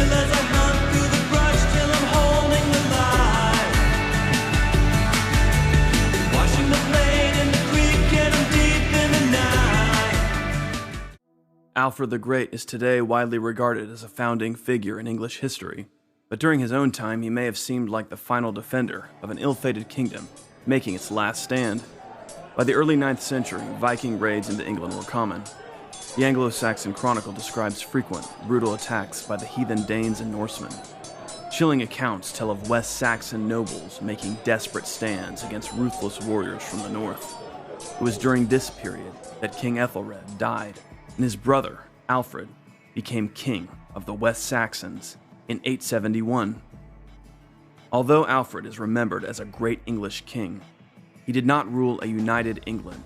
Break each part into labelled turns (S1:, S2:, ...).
S1: feel as I hunt through the brush till I'm holding the line. Washing the blade in the creek and I'm deep in the night.
S2: Alfred the Great is today widely regarded as a founding figure in English history, but during his own time he may have seemed like the final defender of an ill-fated kingdom, making its last stand. By the early 9th century, Viking raids into England were common. The Anglo-Saxon Chronicle describes frequent, brutal attacks by the heathen Danes and Norsemen. Chilling accounts tell of West Saxon nobles making desperate stands against ruthless warriors from the north. It was during this period that King Ethelred died, and his brother, Alfred, became king of the West Saxons in 871. Although Alfred is remembered as a great English king, he did not rule a united England.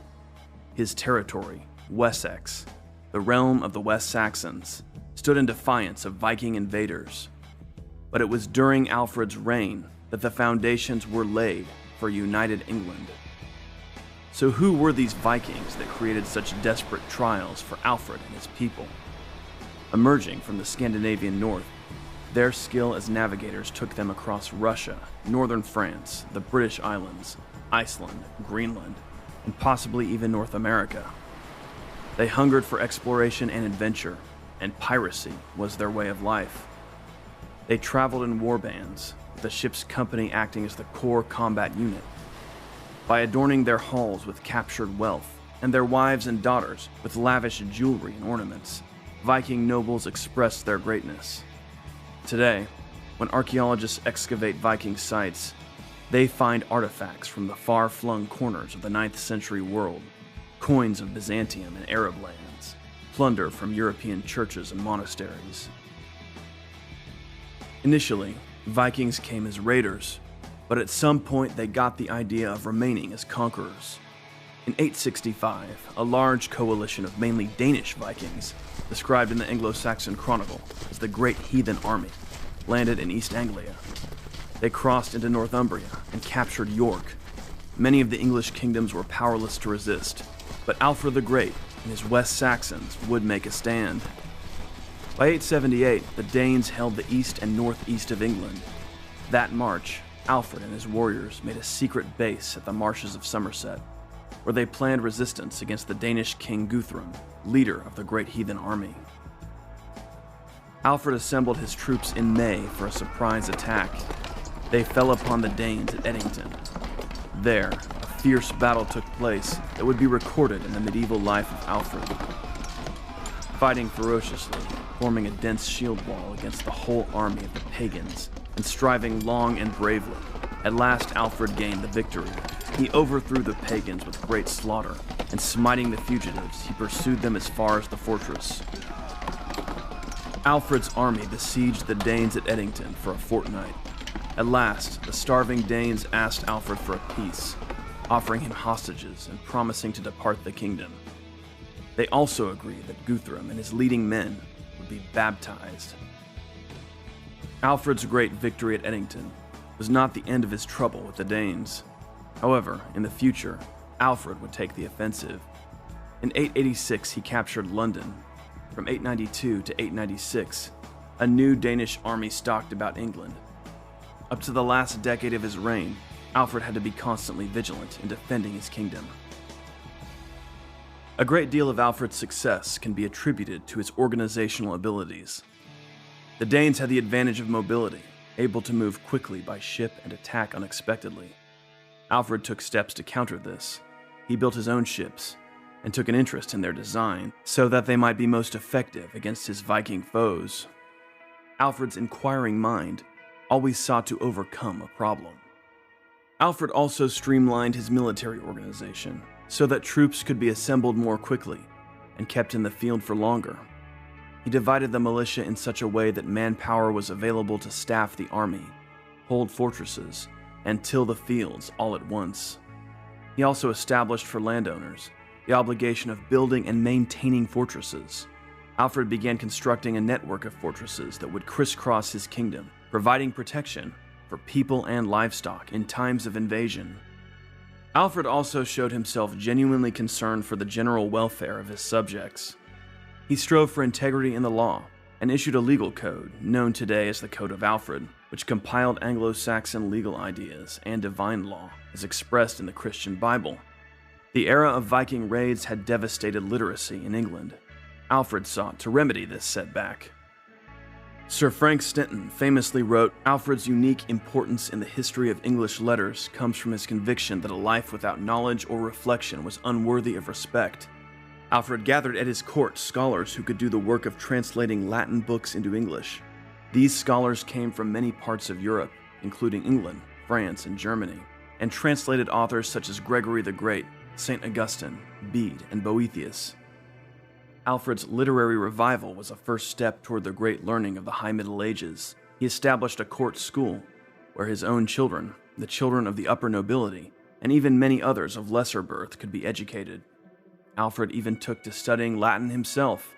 S2: His territory, Wessex, the realm of the West Saxons, stood in defiance of Viking invaders. But it was during Alfred's reign that the foundations were laid for a united England. So who were these Vikings that created such desperate trials for Alfred and his people? Emerging from the Scandinavian north, their skill as navigators took them across Russia, northern France, the British Islands, Iceland, Greenland, and possibly even North America. They hungered for exploration and adventure, and piracy was their way of life. They traveled in war bands, with the ship's company acting as the core combat unit. By adorning their halls with captured wealth, and their wives and daughters with lavish jewelry and ornaments, Viking nobles expressed their greatness. Today, when archaeologists excavate Viking sites, they find artifacts from the far-flung corners of the 9th century world, coins of Byzantium and Arab lands, plunder from European churches and monasteries. Initially, Vikings came as raiders, but at some point they got the idea of remaining as conquerors. In 865, a large coalition of mainly Danish Vikings, described in the Anglo-Saxon Chronicle as the Great Heathen Army, landed in East Anglia. They crossed into Northumbria and captured York. Many of the English kingdoms were powerless to resist, but Alfred the Great and his West Saxons would make a stand. By 878, the Danes held the east and northeast of England. That March, Alfred and his warriors made a secret base at the marshes of Somerset, where they planned resistance against the Danish king Guthrum, leader of the Great Heathen Army. Alfred assembled his troops in May for a surprise attack. They fell upon the Danes at Edington. There, a fierce battle took place that would be recorded in the medieval life of Alfred. Fighting ferociously, forming a dense shield wall against the whole army of the pagans, and striving long and bravely, at last Alfred gained the victory. He overthrew the pagans with great slaughter, and smiting the fugitives, he pursued them as far as the fortress. Alfred's army besieged the Danes at Edington for a fortnight. At last, the starving Danes asked Alfred for a peace, offering him hostages and promising to depart the kingdom. They also agreed that Guthrum and his leading men would be baptized. Alfred's great victory at Edington was not the end of his trouble with the Danes. However, in the future, Alfred would take the offensive. In 886, he captured London. From 892 to 896, a new Danish army stalked about England. Up to the last decade of his reign, Alfred had to be constantly vigilant in defending his kingdom. A great deal of Alfred's success can be attributed to his organizational abilities. The Danes had the advantage of mobility, able to move quickly by ship and attack unexpectedly. Alfred took steps to counter this. He built his own ships and took an interest in their design so that they might be most effective against his Viking foes. Alfred's inquiring mind always sought to overcome a problem. Alfred also streamlined his military organization so that troops could be assembled more quickly and kept in the field for longer. He divided the militia in such a way that manpower was available to staff the army, hold fortresses, and till the fields all at once. He also established for landowners the obligation of building and maintaining fortresses. Alfred began constructing a network of fortresses that would crisscross his kingdom, providing protection for people and livestock in times of invasion. Alfred also showed himself genuinely concerned for the general welfare of his subjects. He strove for integrity in the law and issued a legal code known today as the Code of Alfred, which compiled Anglo-Saxon legal ideas and divine law as expressed in the Christian Bible. The era of Viking raids had devastated literacy in England. Alfred sought to remedy this setback. Sir Frank Stenton famously wrote, "Alfred's unique importance in the history of English letters comes from his conviction that a life without knowledge or reflection was unworthy of respect." Alfred gathered at his court scholars who could do the work of translating Latin books into English. These scholars came from many parts of Europe, including England, France, and Germany, and translated authors such as Gregory the Great, St. Augustine, Bede, and Boethius. Alfred's literary revival was a first step toward the great learning of the High Middle Ages. He established a court school where his own children, the children of the upper nobility, and even many others of lesser birth could be educated. Alfred even took to studying Latin himself.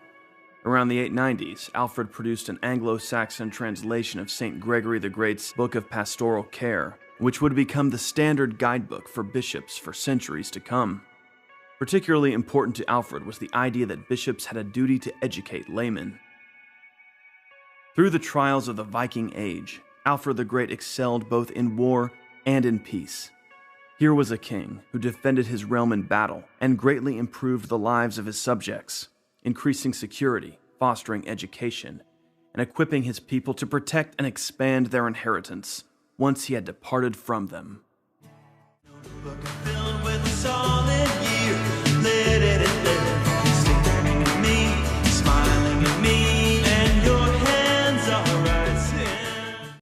S2: Around the 890s, Alfred produced an Anglo-Saxon translation of St. Gregory the Great's Book of Pastoral Care, which would become the standard guidebook for bishops for centuries to come. Particularly important to Alfred was the idea that bishops had a duty to educate laymen. Through the trials of the Viking Age, Alfred the Great excelled both in war and in peace. Here was a king who defended his realm in battle and greatly improved the lives of his subjects, increasing security, fostering education, and equipping his people to protect and expand their inheritance once he had departed from them.
S1: Book filled with songs.